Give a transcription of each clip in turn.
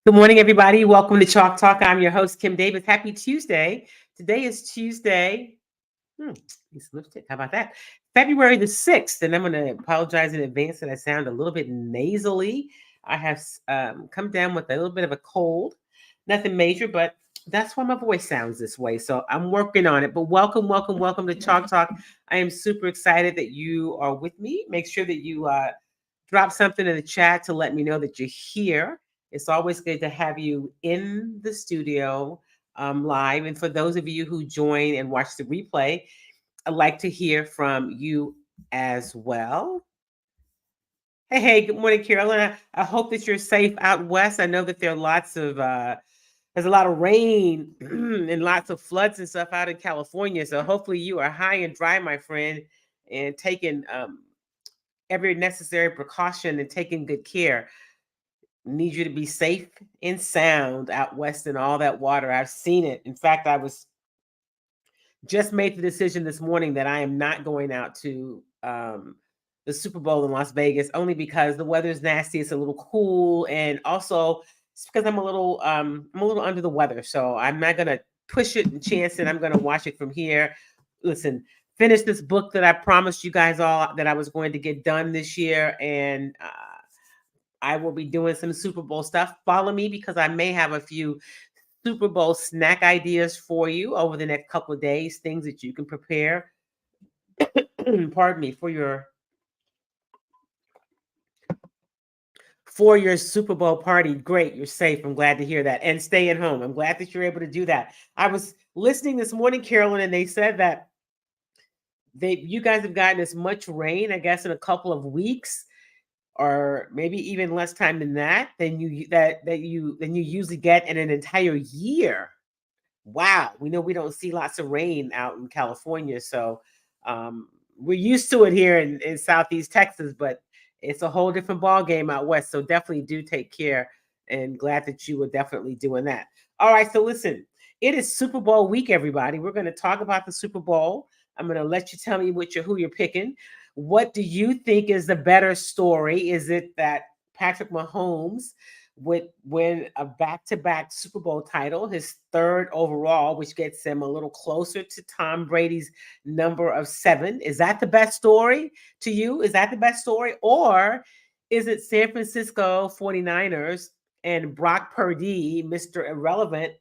Good morning, everybody. Welcome to Chalk Talk. I'm your host, Kim Davis. Happy Tuesday. Today is Tuesday. He's lifted. How about that? February the 6th. And I'm going to apologize in advance that I sound a little bit nasally. I have come down with a little bit of a cold. Nothing major, but that's why my voice sounds this way. So I'm working on it. But welcome, welcome, welcome to Chalk Talk. I am super excited that you are with me. Make sure that you drop something in the chat to let me know that you're here. It's always good to have you in the studio live. And for those of you who join and watch the replay, I'd like to hear from you as well. Hey, good morning, Carolyn. I hope that you're safe out west. I know that there are there's a lot of rain and lots of floods and stuff out in California. So hopefully you are high and dry, my friend, and taking every necessary precaution and taking good care. Need you to be safe and sound out west in all that water. I've seen it. In fact, I was just made the decision this morning that I am not going out to the Super Bowl in Las Vegas, only because the weather's nasty. It's a little cool, and also it's because I'm a little under the weather. So I'm not gonna push it and chance it. I'm gonna watch it from here. Listen, finish this book that I promised you guys all that I was going to get done this year, and I will be doing some Super Bowl stuff. Follow me because I may have a few Super Bowl snack ideas for you over the next couple of days, things that you can prepare, pardon me, for your Super Bowl party. Great, you're safe. I'm glad to hear that. And stay at home. I'm glad that you're able to do that. I was listening this morning, Carolyn, and they said that you guys have gotten as much rain, I guess, in a couple of weeks, or maybe even less time than that, than you usually get in an entire year. Wow, we know we don't see lots of rain out in California, so we're used to it here in Southeast Texas, but it's a whole different ball game out west. So definitely do take care, and glad that you were definitely doing that. All right, so listen, it is Super Bowl week, everybody. We're going to talk about the Super Bowl. I'm going to let you tell me who you're picking. What do you think is the better story? Is it that Patrick Mahomes would win a back-to-back Super Bowl title, his third overall, which gets him a little closer to Tom Brady's number of 7? Is that the best story to you? Is that the best story? Or is it San Francisco 49ers and Brock Purdy, Mr. Irrelevant,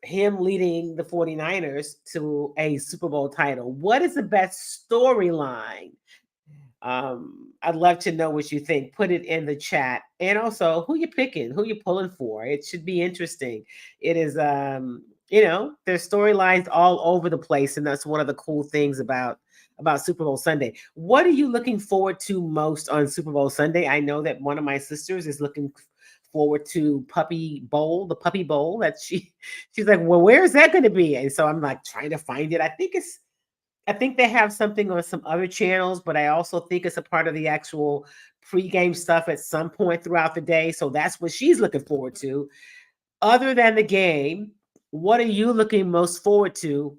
him leading the 49ers to a Super Bowl title? What is the best storyline? I'd love to know what you think. Put it in the chat. And also, who you picking? Who you pulling for? It should be interesting. It is, there's storylines all over the place, and that's one of the cool things about Super Bowl Sunday. What are you looking forward to most on Super Bowl Sunday? I know that one of my sisters is looking forward to the Puppy Bowl. That she's like, well, where is that going to be? And so I'm like trying to find it. I think they have something on some other channels, but I also think it's a part of the actual pregame stuff at some point throughout the day. So that's what she's looking forward to. Other than the game, what are you looking most forward to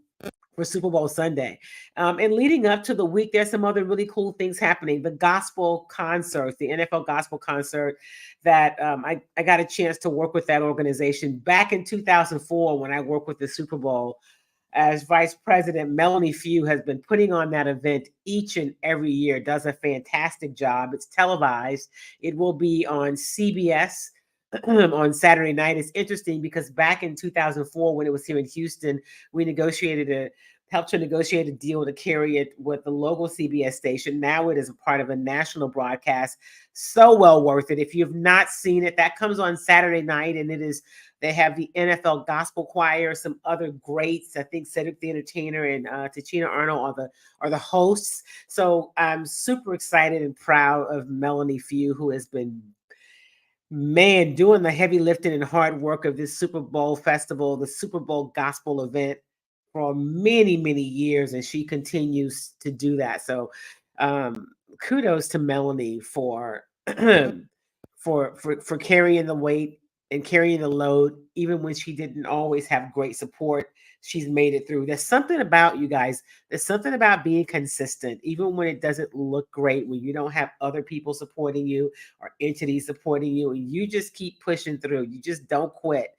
for Super Bowl Sunday? And leading up to the week, there's some other really cool things happening. The gospel concert, the NFL gospel concert that I got a chance to work with that organization back in 2004 when I worked with the Super Bowl. As Vice President, Melanie Few has been putting on that event each and every year, does a fantastic job. It's televised. It will be on CBS on Saturday night. It's interesting because back in 2004, when it was here in Houston, we helped to negotiate a deal to carry it with the local CBS station. Now it is a part of a national broadcast. So well worth it. If you've not seen it, that comes on Saturday night, and they have the NFL Gospel Choir, some other greats. I think Cedric the Entertainer and Tachina Arnold are the hosts. So I'm super excited and proud of Melanie Few, who has been doing the heavy lifting and hard work of this Super Bowl festival, the Super Bowl gospel event, for many, many years, and she continues to do that. So kudos to Melanie for for carrying the weight and carrying the load, even when she didn't always have great support. she's made it through. There's something about you guys. There's something about being consistent, even when it doesn't look great, when you don't have other people supporting you or entities supporting you, and you just keep pushing through. You just don't quit.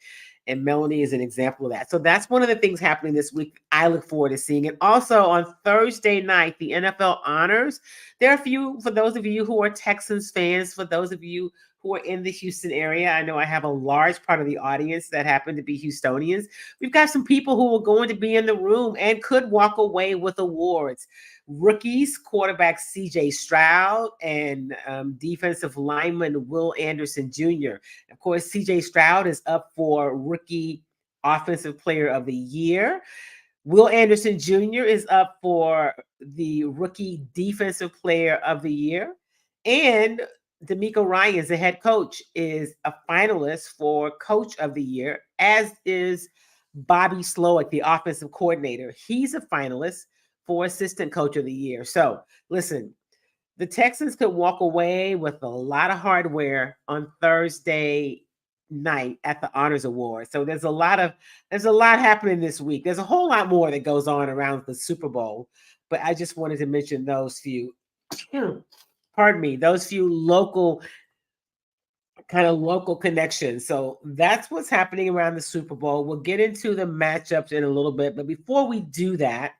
And Melanie is an example of that. So that's one of the things happening this week. I look forward to seeing it. Also on Thursday night, the NFL honors. There are a few, for those of you who are Texans fans, for those of you who are in the Houston area. I know I have a large part of the audience that happen to be Houstonians. We've got some people who are going to be in the room and could walk away with awards. Rookies, quarterback CJ Stroud, and defensive lineman Will Anderson Jr. Of course, CJ Stroud is up for Rookie Offensive Player of the Year. Will Anderson Jr. is up for the Rookie Defensive Player of the Year. And D'Amico Ryans, the head coach, is a finalist for Coach of the Year, as is Bobby Slowick, the offensive coordinator. He's a finalist for Assistant Coach of the Year. So, listen, the Texans could walk away with a lot of hardware on Thursday night at the Honors Award. So there's a lot happening this week. There's a whole lot more that goes on around the Super Bowl, but I just wanted to mention those few pardon me, those few local connections. So that's what's happening around the Super Bowl. We'll get into the matchups in a little bit, but before we do that,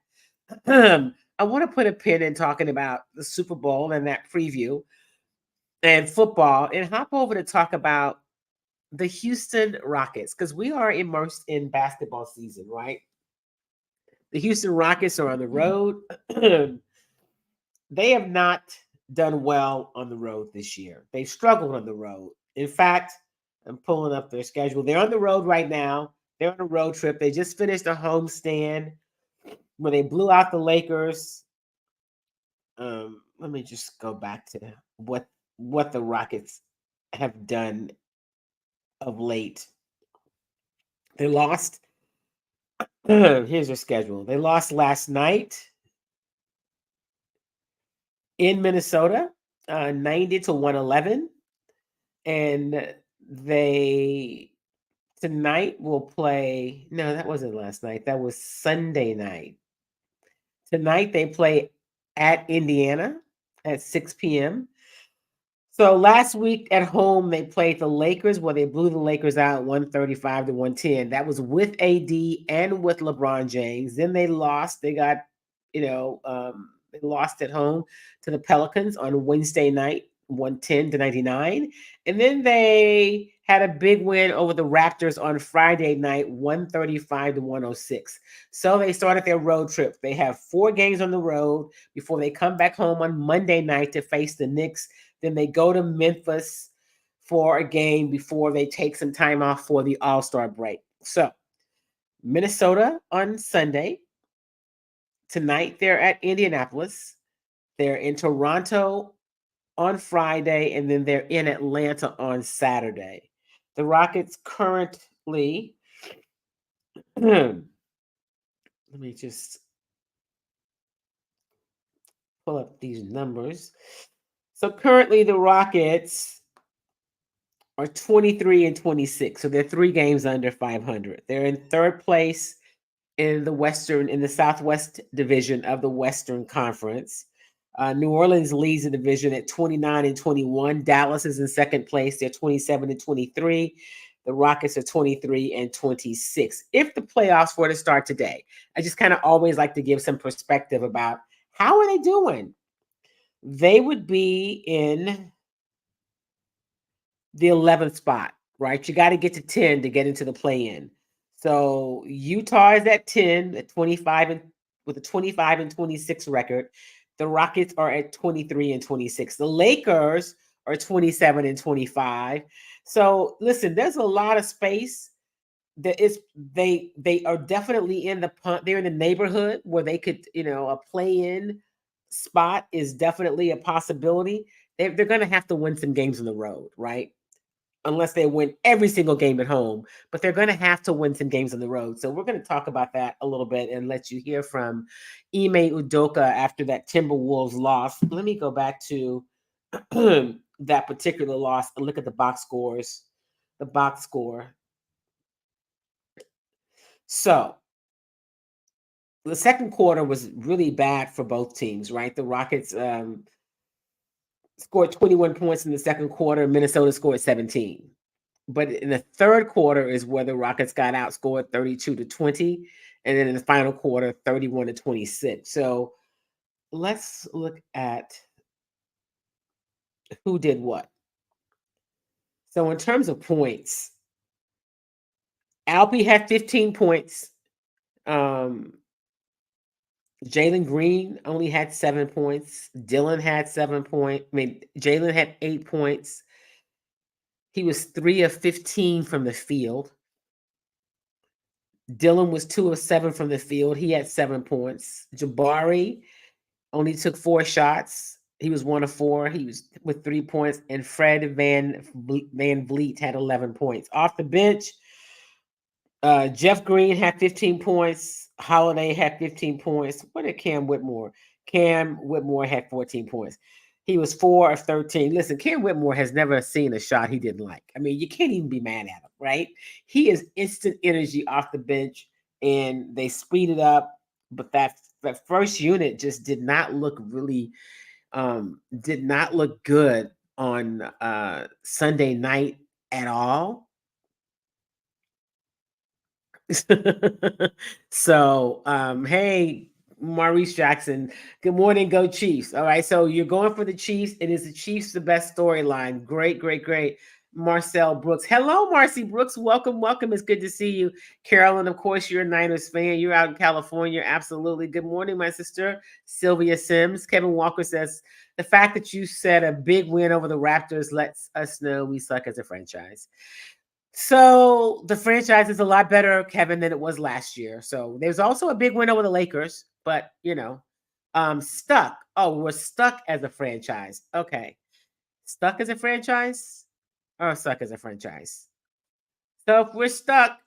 I want to put a pin in talking about the Super Bowl and that preview and football and hop over to talk about the Houston Rockets, because we are immersed in basketball season, right? The Houston Rockets are on the road. They have not done well on the road this year. They've struggled on the road. In fact, I'm pulling up their schedule. They're on the road right now. They're on a road trip. They just finished a homestand where they blew out the Lakers. Let me just go back to what the Rockets have done of late. They lost. Here's their schedule. They lost last night in Minnesota, 90 to 111. And they tonight will play. No, that wasn't last night. That was Sunday night. Tonight they play at Indiana at 6 p.m. So last week at home, they played the Lakers, where they blew the Lakers out 135 to 110. That was with AD and with LeBron James. Then they lost. They got, they lost at home to the Pelicans on Wednesday night, 110 to 99. And then they had a big win over the Raptors on Friday night, 135 to 106. So they started their road trip. They have 4 games on the road before they come back home on Monday night to face the Knicks. Then they go to Memphis for a game before they take some time off for the All-Star break. So Minnesota on Sunday. Tonight they're at Indianapolis. They're in Toronto on Friday, and then they're in Atlanta on Saturday. The Rockets currently, let me just pull up these numbers. So currently the Rockets are 23 and 26. So they're 3 games under 500. They're in third place in the Southwest Division of the Western Conference. New Orleans leads the division at 29 and 21. Dallas is in second place. They're 27 and 23. The Rockets are 23 and 26. If the playoffs were to start today, I just kind of always like to give some perspective about how are they doing. They would be in the 11th spot, right? You got to get to 10 to get into the play-in. So Utah is at 10, at 25, and with a 25 and 26 record. The Rockets are at 23 and 26. The Lakers are 27 and 25. So listen, there's a lot of space. They are definitely they're in the neighborhood where they could, a play-in spot is definitely a possibility. They're going to have to win some games on the road, right? Unless they win every single game at home, but they're going to have to win some games on the road. So we're going to talk about that a little bit and let you hear from Ime Udoka after that Timberwolves loss. Let me go back to that particular loss and look at the box scores, the box score. So the second quarter was really bad for both teams, right? The Rockets scored 21 points in the second quarter. Minnesota scored 17. But in the third quarter is where the Rockets got outscored 32-20. And then in the final quarter, 31-26. So let's look at who did what. So in terms of points, Alpy had 15 points. Jalen Green only had 7 points. Dylan had 7 points. Jalen had 8 points. He was 3 of 15 from the field. Dylan was 2 of 7 from the field. He had 7 points. Jabari only took 4 shots. He was 1 of 4. He was with 3 points. And Fred Van Vliet had 11 points. Off the bench, Jeff Green had 15 points. Holiday had 15 points. What did Cam Whitmore? Cam Whitmore had 14 points. He was 4 of 13. Listen, Cam Whitmore has never seen a shot he didn't like. I mean, you can't even be mad at him, right? He is instant energy off the bench, and they speeded up. But that first unit just did not look good on Sunday night at all. So, hey, Maurice Jackson, good morning, go Chiefs. All right, so you're going for the Chiefs. It is the Chiefs, the best storyline. Great, great, great. Marcel Brooks. Hello, Marcy Brooks. Welcome, welcome. It's good to see you. Carolyn, of course, you're a Niners fan. You're out in California. Absolutely. Good morning, my sister, Sylvia Sims. Kevin Walker says, the fact that you said a big win over the Raptors lets us know we suck as a franchise. So the franchise is a lot better, Kevin, than it was last year. So there's also a big win over the Lakers, but stuck. Oh, we're stuck as a franchise. Okay. Stuck as a franchise or stuck as a franchise? So if we're stuck,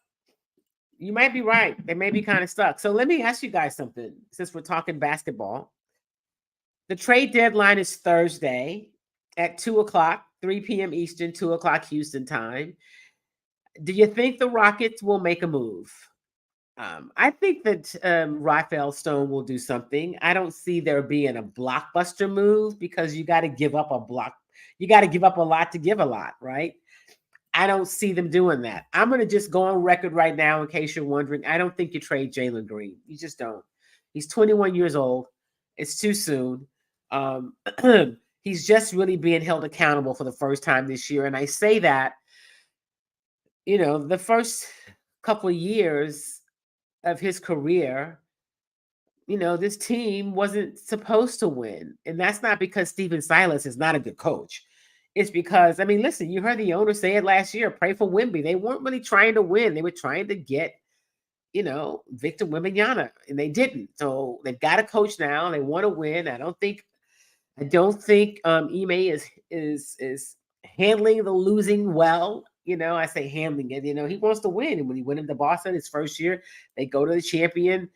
you might be right. They may be kind of stuck. So let me ask you guys something since we're talking basketball. The trade deadline is Thursday at 2:00, 3 p.m. Eastern, 2:00 Houston time. Do you think the Rockets will make a move? I think that Rafael Stone will do something. I don't see there being a blockbuster move because you got to give up a block. You got to give up a lot to give a lot, right? I don't see them doing that. I'm going to just go on record right now in case you're wondering. I don't think you trade Jalen Green. You just don't. He's 21 years old. It's too soon. He's just really being held accountable for the first time this year. And I say that the first couple of years of his career, this team wasn't supposed to win. And that's not because Steven Silas is not a good coach. It's because, listen, you heard the owner say it last year, pray for Wemby. They weren't really trying to win. They were trying to get, Victor Wembanyama, and they didn't. So they've got a coach now. They want to win. I don't think Ime is handling the losing well. I say handling it. He wants to win, and when he went into Boston his first year, they go to the championship.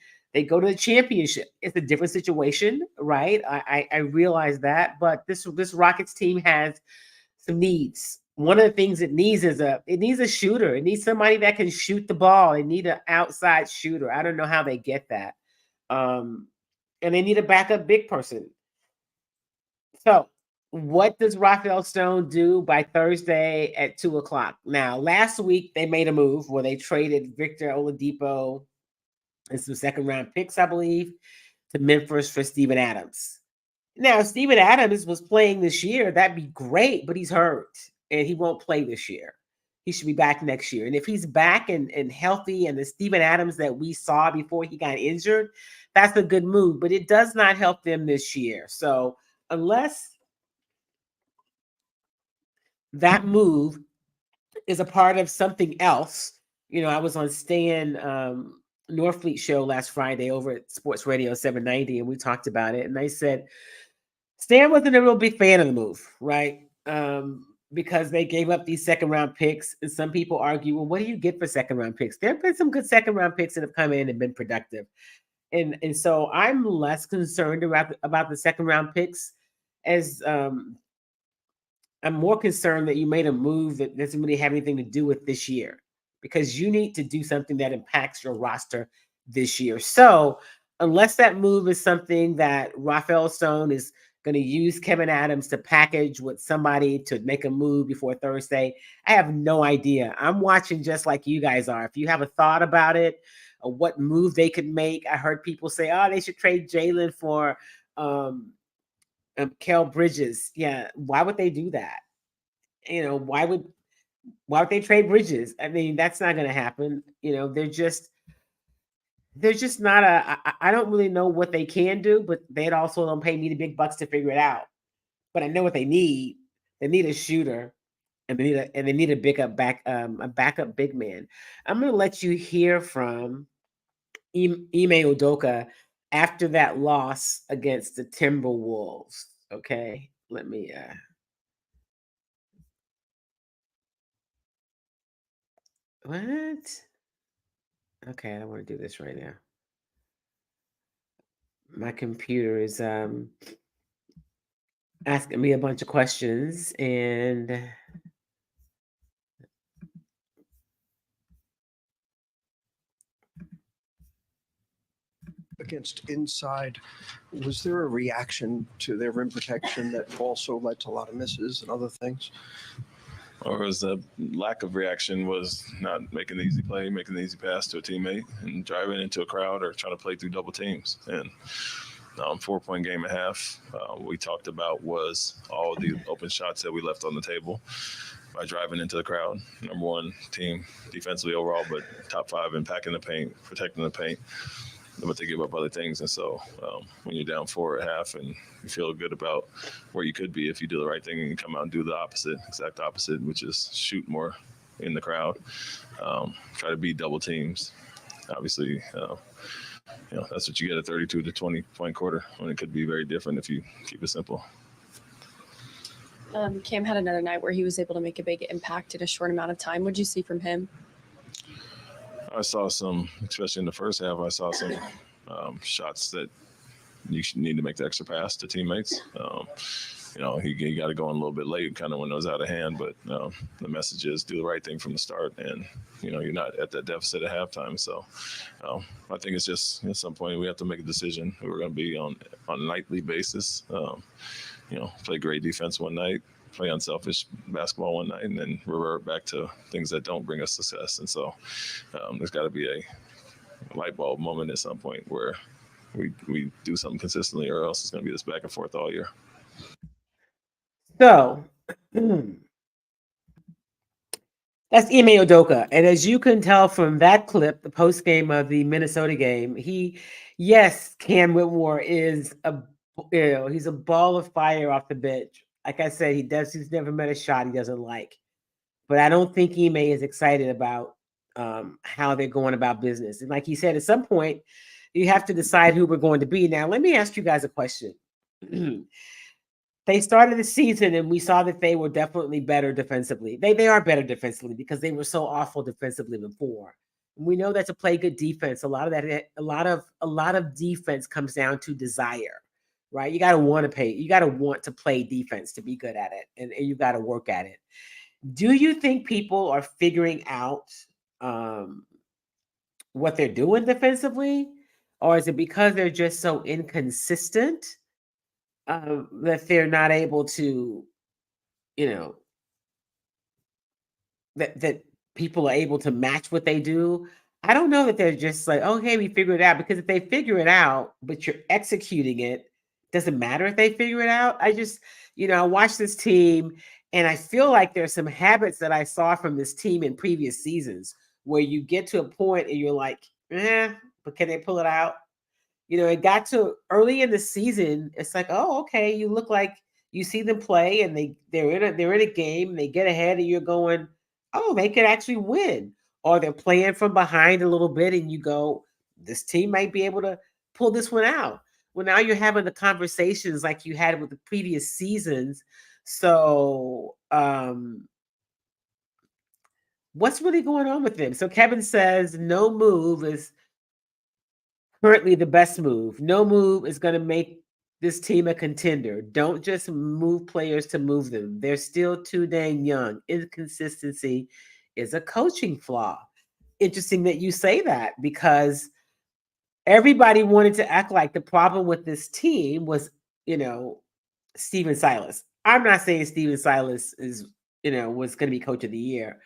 It's a different situation, right? I realize that, but this Rockets team has some needs. One of the things it needs is a shooter. It needs somebody that can shoot the ball. They need an outside shooter. I don't know how they get that, and they need a backup big person. So, what does Rafael Stone do by Thursday at 2:00? Now, last week they made a move where they traded Victor Oladipo and some second round picks, I believe, to Memphis for Steven Adams. Now, if Steven Adams was playing this year, that'd be great, but he's hurt and he won't play this year. He should be back next year. And if he's back and healthy and the Steven Adams that we saw before he got injured, that's a good move, but it does not help them this year. So, unless that move is a part of something else. I was on Stan Norfleet show last Friday over at Sports Radio 790, and we talked about it. And I said, Stan wasn't a real big fan of the move, right? Because they gave up these second round picks. And some people argue, well, what do you get for second round picks? There have been some good second round picks that have come in and been productive. And so I'm less concerned about the second round picks as I'm more concerned that you made a move that doesn't really have anything to do with this year, because you need to do something that impacts your roster this year. So unless that move is something that Rafael Stone is going to use Kevin Adams to package with somebody to make a move before Thursday, I have no idea. I'm watching just like you guys are. If you have a thought about it, or what move they could make, I heard people say, "Oh, they should trade Jalen for um, Kel Bridges." Yeah, why would they do that? Why would they trade Bridges? I mean, that's not going to happen. They're just not a. I don't really know what they can do, but they also don't pay me the big bucks to figure it out. But I know what they need. They need a shooter, and they need a backup big man. I'm gonna let you hear from Ime Udoka after that loss against the Timberwolves. Okay, let me. What? Okay, I don't want to do this right now. My computer is asking me a bunch of questions, and against inside. Was there a reaction to their rim protection that also led to a lot of misses and other things? Or was the lack of reaction was not making the easy play, making the easy pass to a teammate, and driving into a crowd or trying to play through double teams. And 4-point game and a half, we talked about was all the open shots that we left on the table by driving into the crowd. Number one team defensively overall, but top 5 in packing the paint, protecting the paint. But they give up other things. And so when you're down 4 at half and you feel good about where you could be if you do the right thing and you come out and do the exact opposite, which is shoot more in the crowd, try to beat double teams. Obviously, that's what you get a 32 to 20 point quarter when it could be very different if you keep it simple. Cam had another night where he was able to make a big impact in a short amount of time. What did you see from him? I saw some, especially in the first half, I saw some shots that you need to make the extra pass to teammates. He got to go in a little bit late, kind of when it was out of hand. But the message is do the right thing from the start, and you're not at that deficit at halftime. So I think it's just at some point we have to make a decision who we're going to be on a nightly basis. Play great defense one night, play unselfish basketball one night, and then revert back to things that don't bring us success. And so there's got to be a light bulb moment at some point where we do something consistently, or else it's going to be this back and forth all year. So that's Ime Udoka. And as you can tell from that clip, the post game of the Minnesota game, Cam Whitmore is he's a ball of fire off the bench. Like I said, he's never met a shot he doesn't like. But I don't think Ime is excited about how they're going about business. And like he said, at some point, you have to decide who we're going to be. Now, let me ask you guys a question. They started the season and we saw that they were definitely better defensively. They are better defensively because they were so awful defensively before. We know that to play good defense, a lot of defense comes down to desire, right? You got to want to play defense to be good at it, and you got to work at it. Do you think people are figuring out what they're doing defensively, or is it because they're just so inconsistent that they're not able to, that people are able to match what they do? I don't know that they're just like, okay, we figured it out, because if they figure it out, but you're executing it, doesn't matter if they figure it out. I watch this team and I feel like there's some habits that I saw from this team in previous seasons where you get to a point and you're like, but can they pull it out? It got to early in the season. It's like, oh, okay, you look like you see them play and they're in a game and they get ahead and you're going, oh, they could actually win. Or they're playing from behind a little bit and you go, this team might be able to pull this one out. Well, now you're having the conversations like you had with the previous seasons. So what's really going on with them? So Kevin says no move is currently the best move. No move is going to make this team a contender. Don't just move players to move them. They're still too dang young. Inconsistency is a coaching flaw. Interesting that you say that, because everybody wanted to act like the problem with this team was, you know, Steven Silas. I'm not saying Steven Silas is, was going to be coach of the year.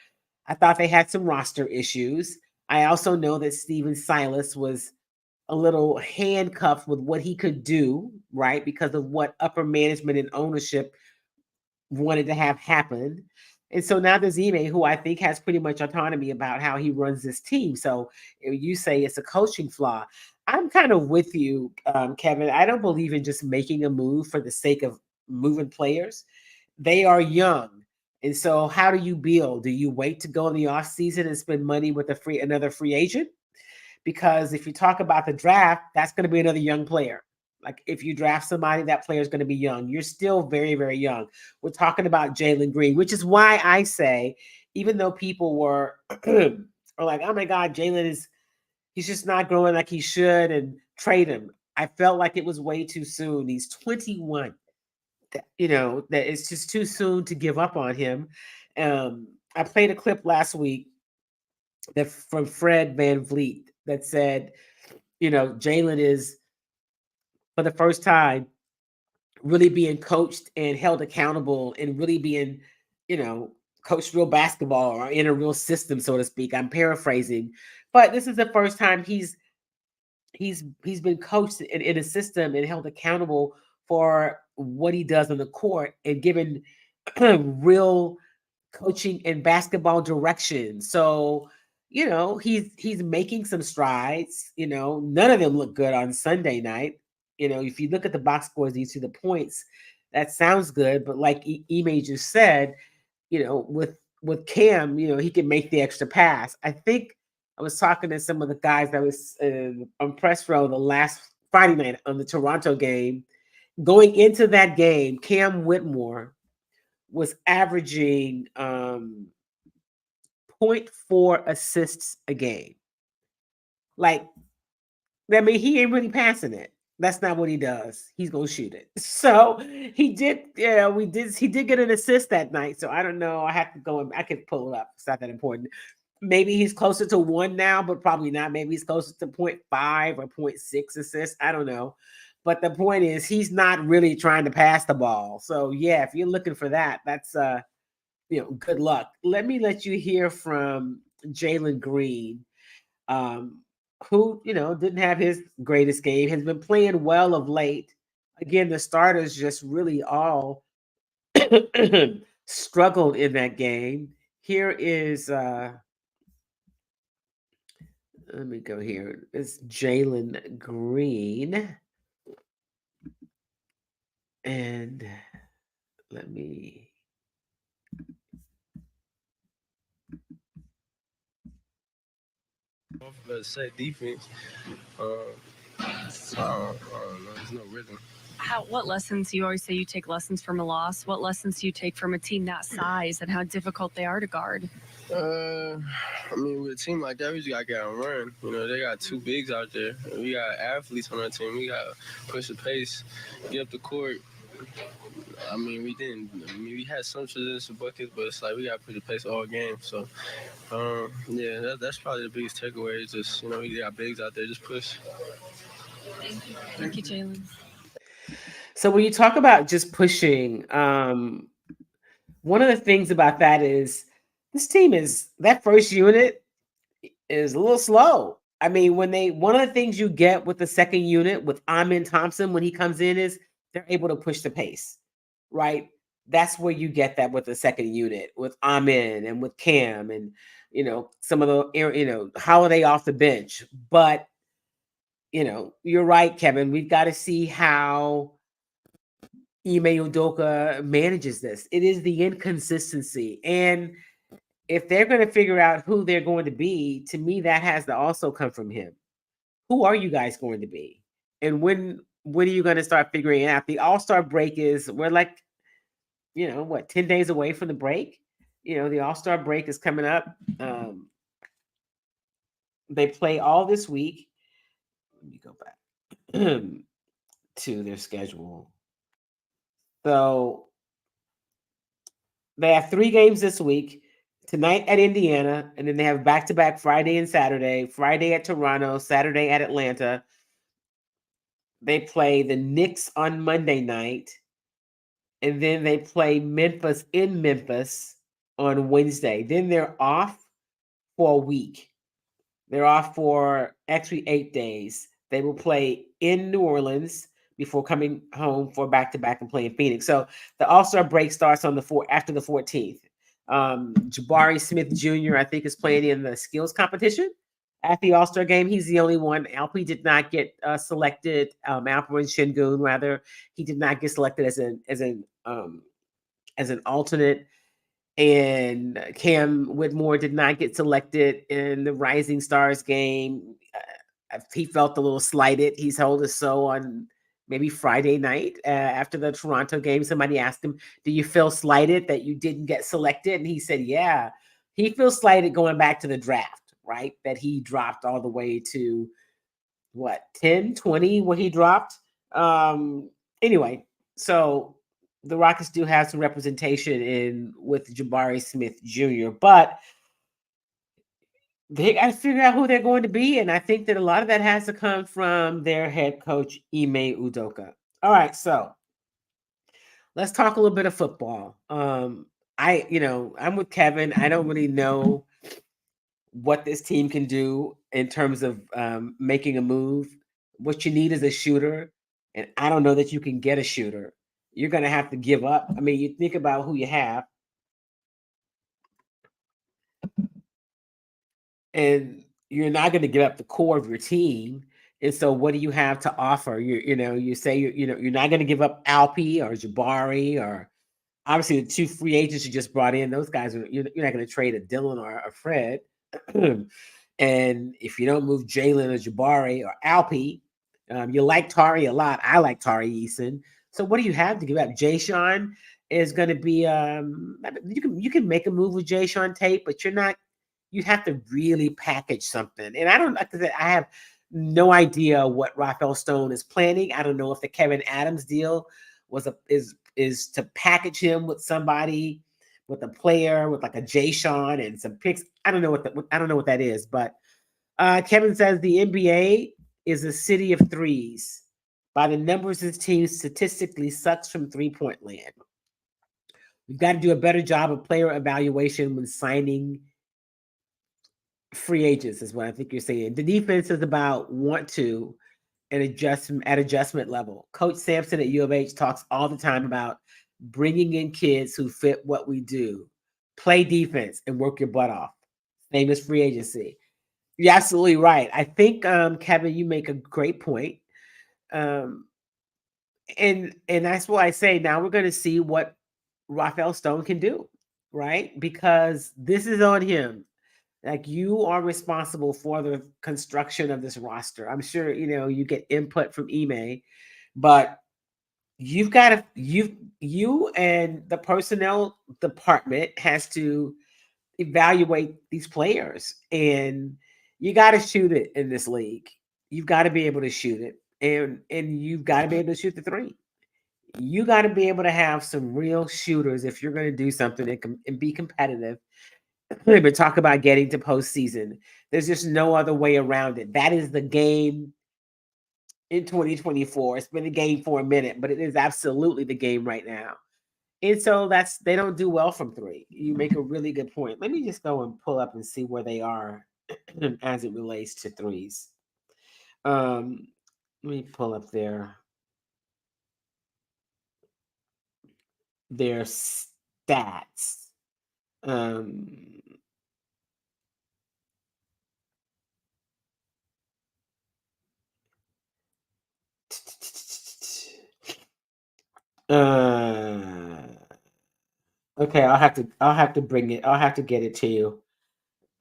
I thought they had some roster issues. I also know that Steven Silas was a little handcuffed with what he could do, right? Because of what upper management and ownership wanted to have happen. And so now there's Ime, who I think has pretty much autonomy about how he runs this team. So you say it's a coaching flaw. I'm kind of with you, Kevin. I don't believe in just making a move for the sake of moving players. They are young. And so how do you build? Do you wait to go in the off season and spend money with another free agent? Because if you talk about the draft, that's going to be another young player. Like if you draft somebody, that player is going to be young. You're still very, very young. We're talking about Jalen Green, which is why I say, even though people were are like, oh my God, he's just not growing like he should and trade him. I felt like it was way too soon. He's 21. That it's just too soon to give up on him. I played a clip last week that from Fred Van Vliet that said, Jalen is for the first time really being coached and held accountable and really being, coached real basketball or in a real system, so to speak. I'm paraphrasing, but this is the first time he's been coached in a system and held accountable for what he does on the court and given real coaching and basketball direction. So, he's making some strides. None of them look good on Sunday night. If you look at the box scores, you see the points. That sounds good, but like Ime just said, with Cam, he can make the extra pass. I think I was talking to some of the guys that was on press row the last Friday night on the Toronto game. Going into that game, Cam Whitmore was averaging 0.4 assists a game. Like, I mean, he ain't really passing it. That's not what he does. He's gonna shoot it. So he did. Yeah, he did get an assist that night. So I don't know. I have to go and I could pull it up. It's not that important. Maybe he's closer to 1 now, but probably not. Maybe he's closer to 0.5 or 0.6 assists. I don't know. But the point is, he's not really trying to pass the ball. So yeah, if you're looking for that, that's good luck. Let you hear from Jalen Green, who, didn't have his greatest game, has been playing well of late. Again, the starters just really all struggled in that game. Here is, let me go here. It's Jalen Green. And let me. Let's say defense. So I don't know. There's no rhythm. What lessons, you always say you take lessons from a loss. What lessons do you take from a team that size and how difficult they are to guard? I mean, with a team like that, we just gotta get on run. They got two bigs out there. We got athletes on our team. We gotta push the pace, get up the court. I mean, we didn't. We had some traditional buckets, but it's like we gotta push the pace all game. So, yeah, that's probably the biggest takeaway. Is just we got bigs out there. Just push. Thank you, Jalen. So when you talk about just pushing, one of the things about that is this team is that first unit is a little slow. I mean, one of the things you get with the second unit with Amin Thompson when he comes in is they're able to push the pace, right? That's where you get that with the second unit with Amin and with Cam and some of the Holiday off the bench. But you're right, Kevin. We've got to see how Ime Udoka manages this. It is the inconsistency. And if they're going to figure out who they're going to be, to me, that has to also come from him. Who are you guys going to be? And when are you going to start figuring it out? The All-Star break we're like, 10 days away from the break? The All-Star break is coming up. They play all this week. Let me go back to their schedule. So they have 3 games this week, tonight at Indiana, and then they have back-to-back Friday and Saturday. Friday at Toronto, Saturday at Atlanta. They play the Knicks on Monday night, and then they play Memphis in Memphis on Wednesday. Then they're off for a week. They're off for actually 8 days. They will play in New Orleans before coming home for back-to-back and playing Phoenix. So the All-Star break starts on after the 14th. Jabari Smith Jr., I think, is playing in the skills competition at the All-Star game. He's the only one. Alpi did not get selected. Alperen Şengün, rather, he did not get selected as an alternate. And Cam Whitmore did not get selected in the Rising Stars game. He felt a little slighted. He told us so on maybe Friday night after the Toronto game. Somebody asked him, do you feel slighted that you didn't get selected? And he said, yeah. He feels slighted going back to the draft, right? That he dropped all the way to, 10, 20 where he dropped? Anyway, so the Rockets do have some representation with Jabari Smith Jr., but they got to figure out who they're going to be. And I think that a lot of that has to come from their head coach, Ime Udoka. All right, so let's talk a little bit of football. I'm with Kevin. I don't really know what this team can do in terms of making a move. What you need is a shooter. And I don't know that you can get a shooter. You're going to have to give up. I mean, you think about who you have. And you're not going to give up the core of your team. And so what do you have to offer? You say you're not going to give up Alpi or Jabari, or obviously the 2 free agents you just brought in. Those guys you're not going to trade a Dylan or a Fred. And if you don't move Jalen or Jabari or Alpi, you like Tari a lot. I like Tari Eason. So what do you have to give up? Jay Sean is going to be you can make a move with Jay Sean Tate, but you have to really package something. And I have no idea what Rafael Stone is planning. I don't know if the Kevin Adams deal is to package him with somebody, with a player, with like a Jay Sean and some picks. I don't know what that is, but Kevin says the NBA is a city of threes. By the numbers, his team statistically sucks from 3-point land. We've got to do a better job of player evaluation when signing free agents, is what I think you're saying. The defense is about want to and adjustment level. Coach Sampson at U of H talks all the time about bringing in kids who fit what we do. Play defense and work your butt off. Same as free agency. You're absolutely right. I think, Kevin, you make a great point. And that's why I say now we're going to see what Rafael Stone can do, right? Because this is on him. Like, you are responsible for the construction of this roster. I'm sure, you get input from Ime, but you've got to, you and the personnel department has to evaluate these players, and you got to shoot it in this league. You've got to be able to shoot it, and you've got to be able to shoot the three. You got to be able to have some real shooters if you're going to do something and be competitive. But talk about getting to postseason. There's just no other way around it. That is the game in 2024. It's been a game for a minute, but it is absolutely the game right now. And so they don't do well from three. You make a really good point. Let me just go and pull up and see where they are as it relates to threes. Let me pull up their stats. Okay, I'll have to bring it. I'll have to get it to you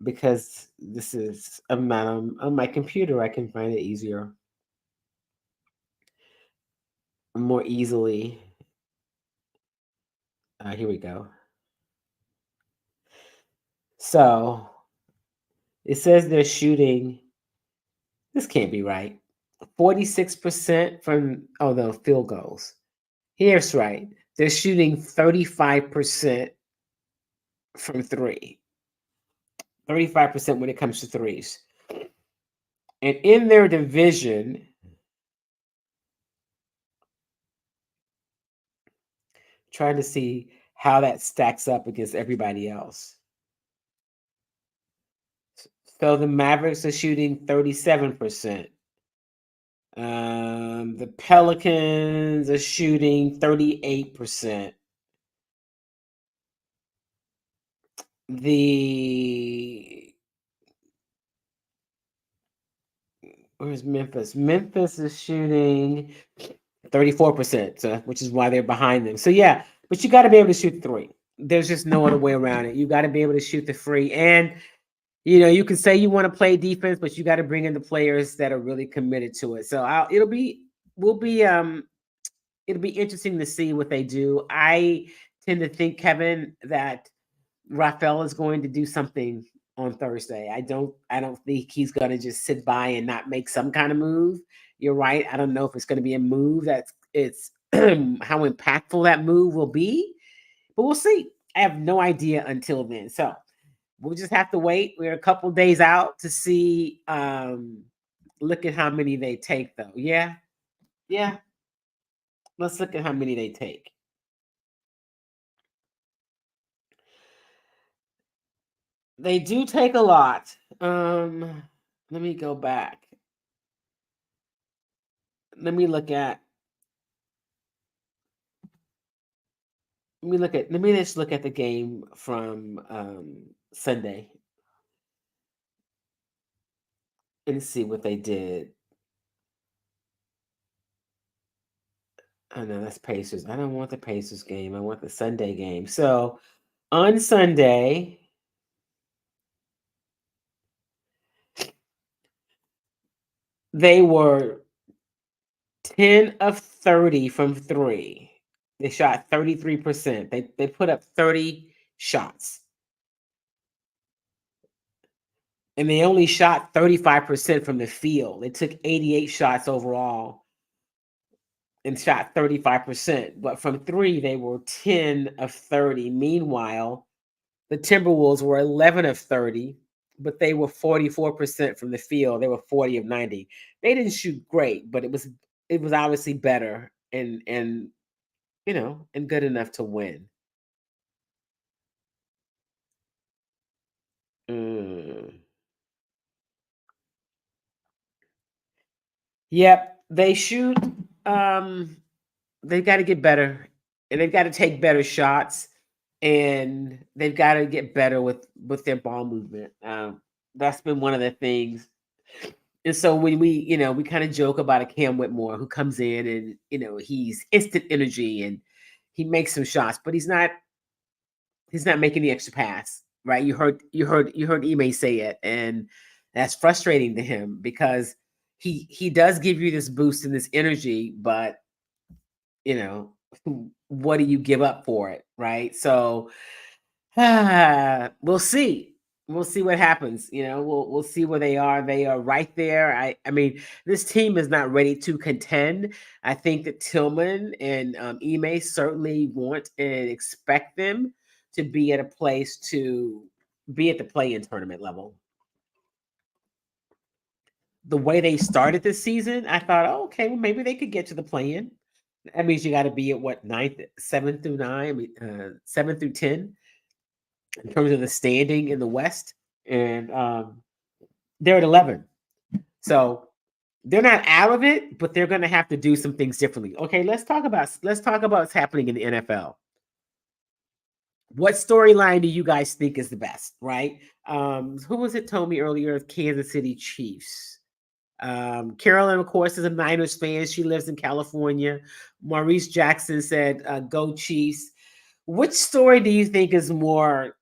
because I'm not on my computer. I can find it easier, more easily. Here we go. So it says they're shooting. This can't be right. 46% from field goals. Here's right. They're shooting 35% from three. 35% when it comes to threes. And in their division, trying to see how that stacks up against everybody else. So the Mavericks are shooting 37%. The Pelicans are shooting 38%. Where's Memphis? Memphis is shooting 34%, which is why they're behind them. So yeah, but you got to be able to shoot three. There's just no other way around it. You got to be able to shoot the free. And you can say you want to play defense, but you got to bring in the players that are really committed to it. So it'll be interesting to see what they do. I tend to think, Kevin, that Rafael is going to do something on Thursday. I don't think he's going to just sit by and not make some kind of move. You're right. I don't know if it's going to be a move it's how impactful that move will be, but we'll see. I have no idea until then. So we'll just have to wait. We're a couple days out to see. Look at how many they take, though. Yeah. Let's look at how many they take. They do take a lot. Let me go back. Let me just look at the game from Sunday and see what they did. Oh no, that's Pacers. I don't want the Pacers game. I want the Sunday game. So on Sunday, they were 10 of 30 from three. They shot 33%. They put up 30 shots. And they only shot 35% from the field. They took 88 shots overall and shot 35%. But from three, they were 10 of 30. Meanwhile, the Timberwolves were 11 of 30, but they were 44% from the field. They were 40 of 90. They didn't shoot great, but it was obviously better and good enough to win. Yep, they shoot. They've got to get better, and they've got to take better shots, and they've got to get better with their ball movement. That's been one of the things. And so when we kind of joke about a Cam Whitmore who comes in and he's instant energy and he makes some shots, but he's not making the extra pass, right? You heard Ime say it, and that's frustrating to him because he does give you this boost and this energy, but what do you give up for it, right? So we'll see. We'll see what happens. We'll see where they are. They are right there. I mean, this team is not ready to contend. I think that Tillman and Ime certainly want and expect them to be at a place to be at the play-in tournament level. The way they started this season, I thought, oh, okay, well, maybe they could get to the play-in. That means you got to be at what, 7 through 10 in terms of the standing in the West, and they're at 11. So they're not out of it, but they're going to have to do some things differently. Okay, let's talk about what's happening in the NFL. What storyline do you guys think is the best, right? Who was it told me earlier? Kansas City Chiefs. Carolyn, of course, is a Niners fan. She lives in California. Maurice Jackson said, "Go Chiefs." Which story do you think is a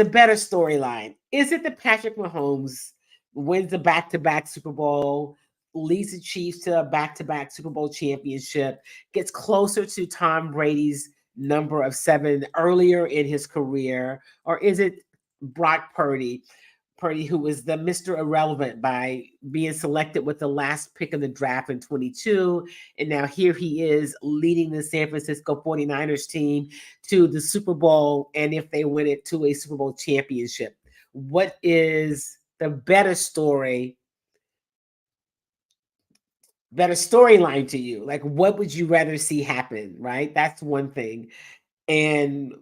better storyline? Is it the Patrick Mahomes wins the back-to-back Super Bowl, leads the Chiefs to a back-to-back Super Bowl championship, gets closer to Tom Brady's number of 7 earlier in his career, or is it Brock Purdy, who was the Mr. Irrelevant by being selected with the last pick of the draft in 22. And now here he is leading the San Francisco 49ers team to the Super Bowl. And if they win it, to a Super Bowl championship. what is the better storyline to you? Like, what would you rather see happen, right? That's one thing. And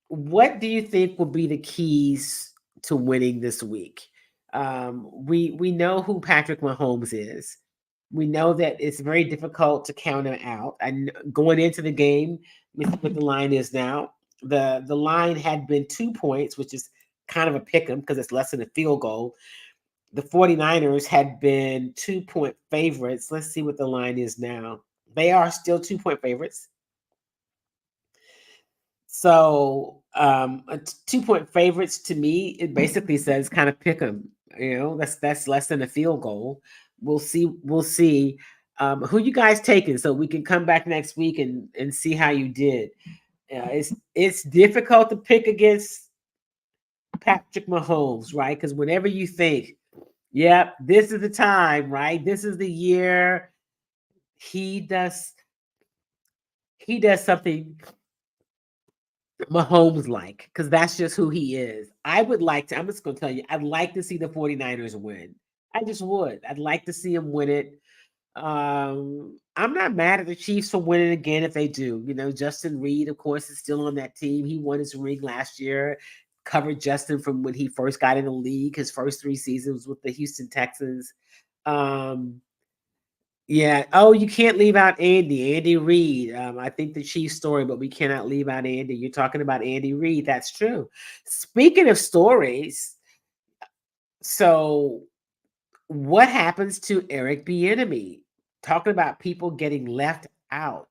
what do you think will be the keys to winning this week? We know who Patrick Mahomes is. We know that it's very difficult to count him out. And going into the game, let me see what the line is now. The line had been 2 points, which is kind of a pick 'em because it's less than a field goal. The 49ers had been 2-point favorites. Let's see what the line is now. They are still 2-point favorites. So, 2-point favorites to me, it basically says kind of pick them. That's less than a field goal. We'll see. We'll see. Who you guys taking, so we can come back next week and see how you did. It's difficult to pick against Patrick Mahomes, right? Because whenever you think, yep, this is the time, right? This is the year he does something Mahomes like, because that's just who he is. I'm just going to tell you, I'd like to see the 49ers win. I just would. I'd like to see them win it. I'm not mad at the Chiefs for winning again if they do. Justin Reed, of course, is still on that team. He won his ring last year, covered Justin from when he first got in the league, his first 3 seasons with the Houston Texans. Yeah. Oh, you can't leave out Andy Reid. I think the Chiefs story, but we cannot leave out Andy. You're talking about Andy Reid. That's true. Speaking of stories, so what happens to Eric Bieniemy? Talking about people getting left out.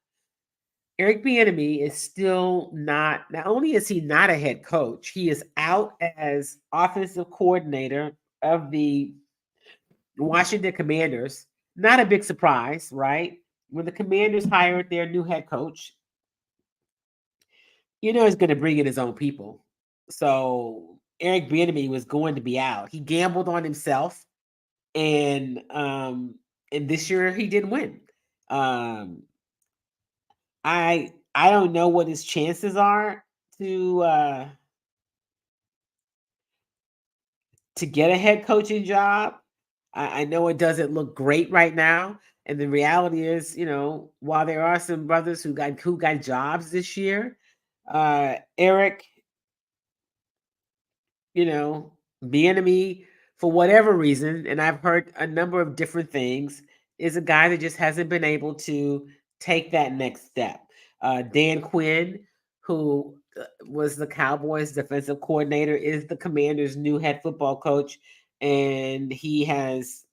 Eric Bieniemy is still not only is he not a head coach, he is out as offensive coordinator of the Washington Commanders. Not a big surprise, right? When the Commanders hired their new head coach, he's going to bring in his own people. So Eric Bieniemy was going to be out. He gambled on himself, and this year he didn't win. I don't know what his chances are to get a head coaching job. I know it doesn't look great right now. And the reality is, while there are some brothers who got jobs this year, Eric, Bieniemy, for whatever reason, and I've heard a number of different things, is a guy that just hasn't been able to take that next step. Dan Quinn, who was the Cowboys defensive coordinator, is the Commanders' new head football coach, and he has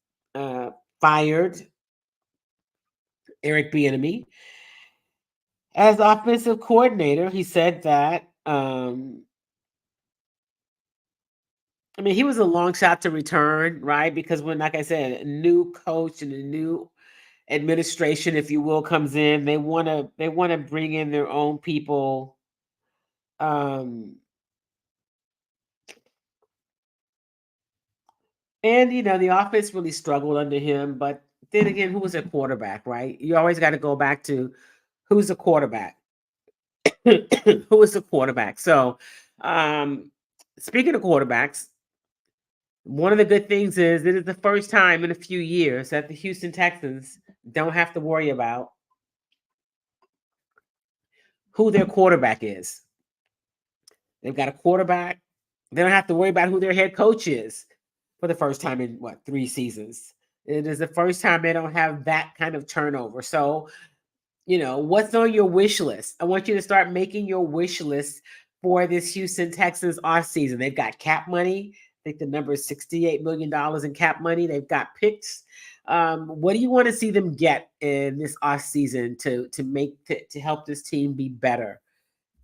fired Eric Bieniemy as offensive coordinator. He said that he was a long shot to return, right? Because when, like I said, a new coach and a new administration, if you will, comes in, they want to bring in their own people. And the offense really struggled under him. But then again, who was a quarterback, right? You always got to go back to who's the quarterback. Who is the quarterback? So, speaking of quarterbacks, one of the good things is it is the first time in a few years that the Houston Texans don't have to worry about who their quarterback is. They've got a quarterback. They don't have to worry about who their head coach is for the first time in 3 seasons. It is the first time they don't have that kind of turnover. So, what's on your wish list? I want you to start making your wish list for this Houston Texans offseason. They've got cap money. I think the number is $68 million in cap money. They've got picks. What do you want to see them get in this offseason to help this team be better?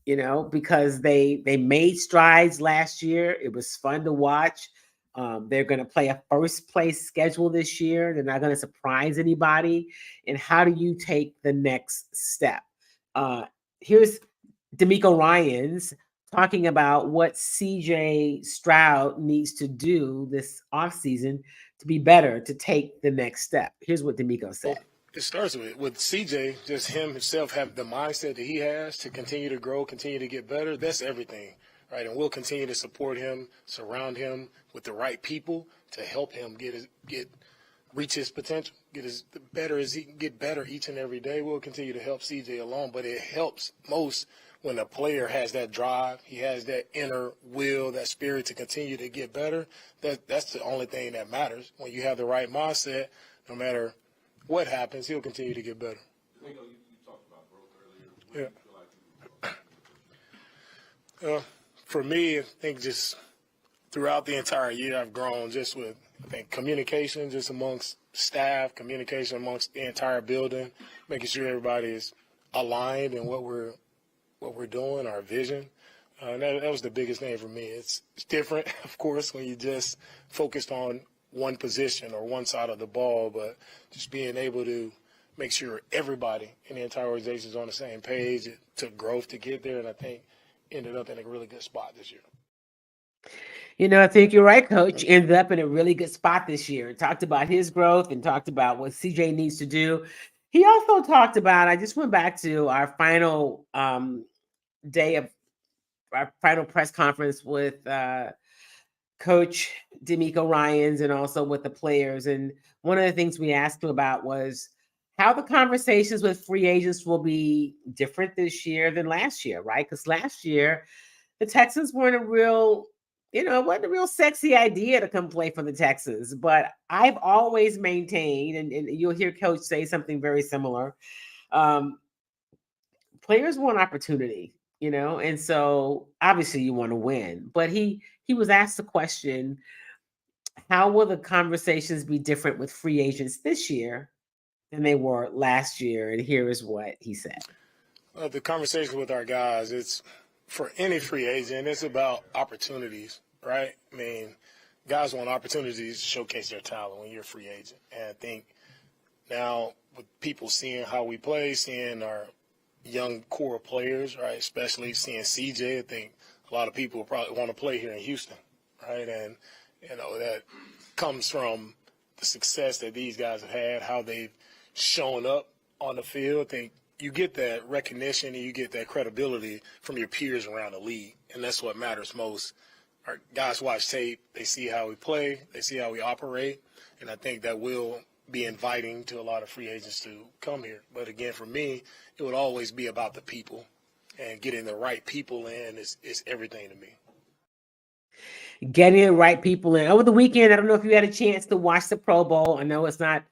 Because they made strides last year. It was fun to watch. They're going to play a first place schedule this year. They're not going to surprise anybody. And how do you take the next step? Here's D'Amico Ryans talking about what CJ Stroud needs to do this offseason to be better, to take the next step. Here's what D'Amico said. It starts with CJ, just himself have the mindset that he has to continue to grow, continue to get better. That's everything. right? And we'll continue to support him, surround him with the right people to help him reach his potential, get better each and every day. We'll continue to help CJ along, but it helps most when a player has that drive, he has that inner will, that spirit to continue to get better. That's the only thing that matters. When you have the right mindset, no matter what happens, he'll continue to get better. You talked about growth earlier. What do you feel like? For me, I think just throughout the entire year, I've grown just with, I think, communication just amongst staff, communication amongst the entire building, making sure everybody is aligned in what we're doing, our vision. That was the biggest thing for me. It's different, of course, when you just focused on one position or one side of the ball, but just being able to make sure everybody in the entire organization is on the same page. It took growth to get there, and I think ended up in a really good spot this year. I think you're right, Coach. Ended up in a really good spot this year. Talked about his growth and talked about what CJ needs to do. He also talked about, I just went back to our final day of our final press conference with Coach D'Amico Ryans and also with the players. And one of the things we asked him about was how the conversations with free agents will be different this year than last year, right? Because last year, the Texans weren't a real, it wasn't a real sexy idea to come play for the Texans. But I've always maintained, and you'll hear Coach say something very similar, players want opportunity, and so obviously you want to win. But he was asked the question, how will the conversations be different with free agents this year than they were last year? And here is what he said. The conversation with our guys, it's for any free agent, it's about opportunities, right? I mean, guys want opportunities to showcase their talent when you're a free agent. And I think now with people seeing how we play, seeing our young core players, right, especially seeing CJ, I think a lot of people probably want to play here in Houston, right? And, that comes from the success that these guys have had, how they've shown up on the field. I think you get that recognition and you get that credibility from your peers around the league, and that's what matters most. Our guys watch tape, they see how we play, they see how we operate, and I think that will be inviting to a lot of free agents to come here. But again, for me, it would always be about the people, and getting the right people in is everything to me. Getting the right people in. Over the weekend, I don't know if you had a chance to watch the Pro Bowl. I know it's not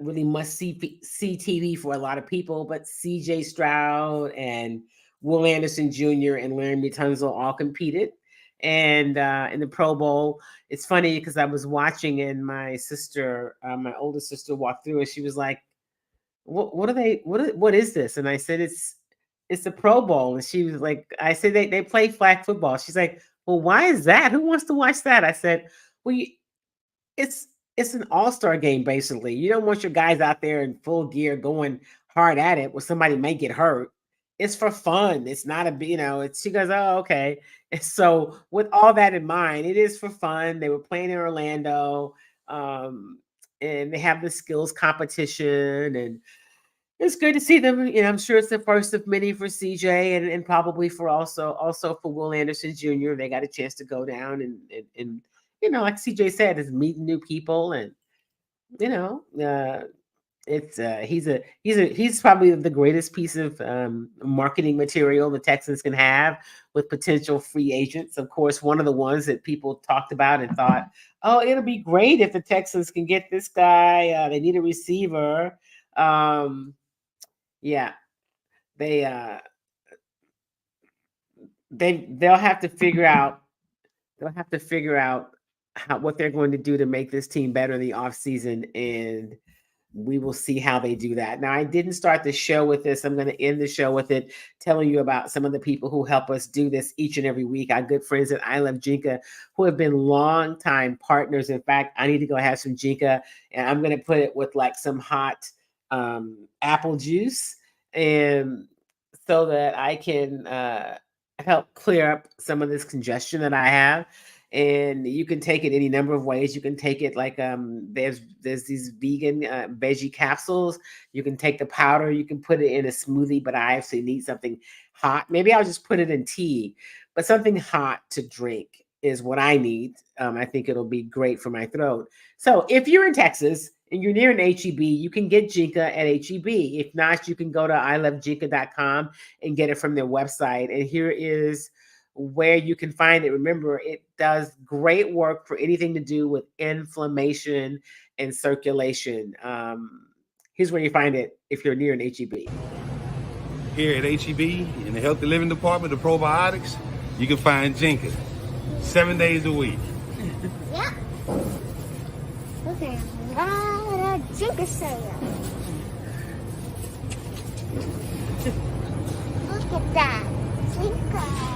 really must-see TV for a lot of people, but C.J. Stroud and Will Anderson Jr. and Larry Tunsil all competed. And in the Pro Bowl, it's funny because I was watching and my sister, my older sister, walked through and she was like, what is this? And I said, it's the Pro Bowl. And she was like, I said, they play flag football. She's like, well, why is that? Who wants to watch that? I said, well, it's an all-star game, basically. You don't want your guys out there in full gear going hard at it where somebody may get hurt. It's for fun. It's not she goes, oh, okay. And so with all that in mind, it is for fun. They were playing in Orlando, and they have the skills competition, and it's good to see them. I'm sure it's the first of many for CJ and probably for also for Will Anderson Jr. They got a chance to go down and like CJ said, is meeting new people, and it's he's probably the greatest piece of marketing material the Texans can have with potential free agents. Of course, one of the ones that people talked about and thought, oh, it'll be great if the Texans can get this guy. They need a receiver. Yeah, they'll have to figure out. They'll have to figure out what they're going to do to make this team better in the offseason, and we will see how they do that. Now, I didn't start the show with this. I'm going to end the show with it, telling you about some of the people who help us do this each and every week. Our good friends at I Love Jinka, who have been longtime partners. In fact, I need to go have some Jinka, and I'm going to put it with like some hot apple juice, and so that I can help clear up some of this congestion that I have. And you can take it any number of ways. You can take it like there's these vegan veggie capsules. You can take the powder. You can put it in a smoothie, but I actually need something hot. Maybe I'll just put it in tea. but something hot to drink is what I need. I think it'll be great for my throat. So if you're in Texas and you're near an HEB, you can get Jinka at HEB. If not, you can go to ilovejinka.com and get it from their website. And here is where you can find it. Remember, it does great work for anything to do with inflammation and circulation. Here's where you find it if you're near an HEB. Here at HEB in the Healthy Living Department of Probiotics, you can find Jinka 7 days a week. Yeah. Look at a lot of Jinka sale. Look at that. Jinka.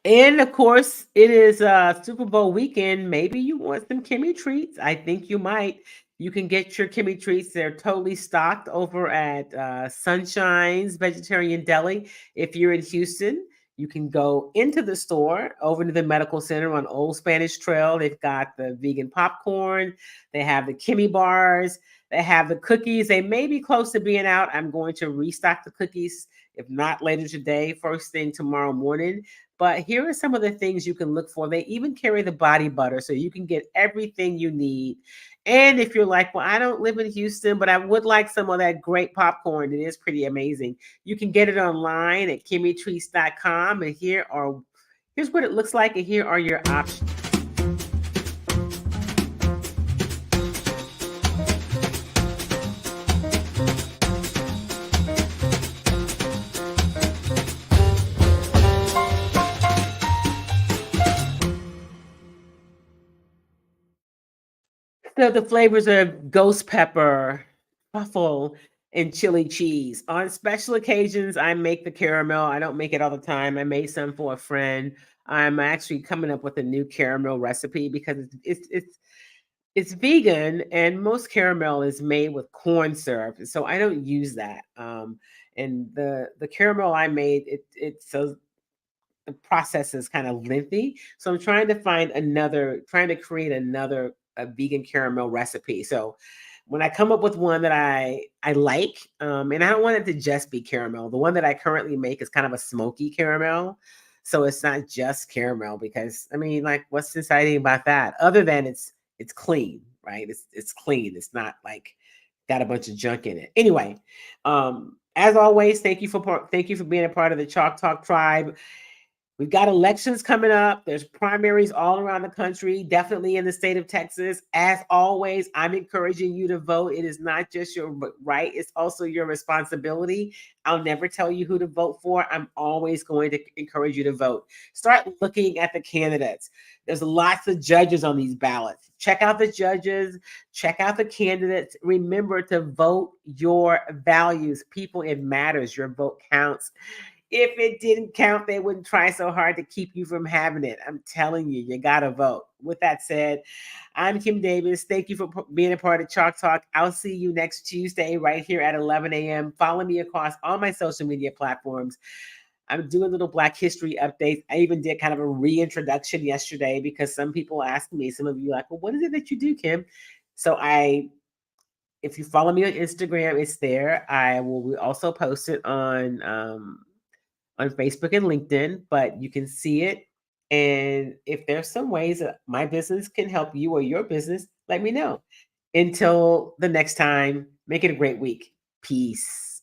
And of course, it is Super Bowl weekend. Maybe you want some Kimmy treats. I think you might. You can get your Kimmy treats. They're totally stocked over at Sunshine's Vegetarian Deli. If you're in Houston, you can go into the store over to the Medical Center on Old Spanish Trail. They've got the vegan popcorn. They have the Kimmy bars. They have the cookies. They may be close to being out. I'm going to restock the cookies, if not later today, first thing tomorrow morning. But here are some of the things you can look for. They even carry the body butter, so you can get everything you need. And if you're like, well, I don't live in Houston, but I would like some of that great popcorn, it is pretty amazing. You can get it online at kimmytreats.com. And here's what it looks like, and here are your options. So the flavors are ghost pepper, truffle, and chili cheese. On special occasions, I make the caramel. I don't make it all the time. I made some for a friend. I'm actually coming up with a new caramel recipe because it's vegan and most caramel is made with corn syrup. So I don't use that. And the caramel I made, it's so the process is kind of lengthy. So I'm trying to create another a vegan caramel recipe. So when I come up with one that I like, and I don't want it to just be caramel. The one that I currently make is kind of a smoky caramel. So it's not just caramel because I mean, like, what's exciting about that? Other than it's clean, right? It's clean. It's not like got a bunch of junk in it. Anyway, as always, thank you for being a part of the Chalk Talk tribe. We've got elections coming up. There's primaries all around the country, definitely in the state of Texas. As always, I'm encouraging you to vote. It is not just your right, it's also your responsibility. I'll never tell you who to vote for. I'm always going to encourage you to vote. Start looking at the candidates. There's lots of judges on these ballots. Check out the judges, check out the candidates. Remember to vote your values. People, it matters. Your vote counts. If it didn't count, they wouldn't try so hard to keep you from having it. I'm telling you, you got to vote. With that said, I'm Kim Davis. Thank you for being a part of Chalk Talk. I'll see you next Tuesday right here at 11 a.m. Follow me across all my social media platforms. I'm doing little Black History updates. I even did kind of a reintroduction yesterday because some people asked me, some of you like, well, what is it that you do, Kim? So if you follow me on Instagram, it's there. I will also post it on Facebook and LinkedIn, but you can see it. And if there's some ways that my business can help you or your business, let me know. Until the next time, make it a great week. Peace.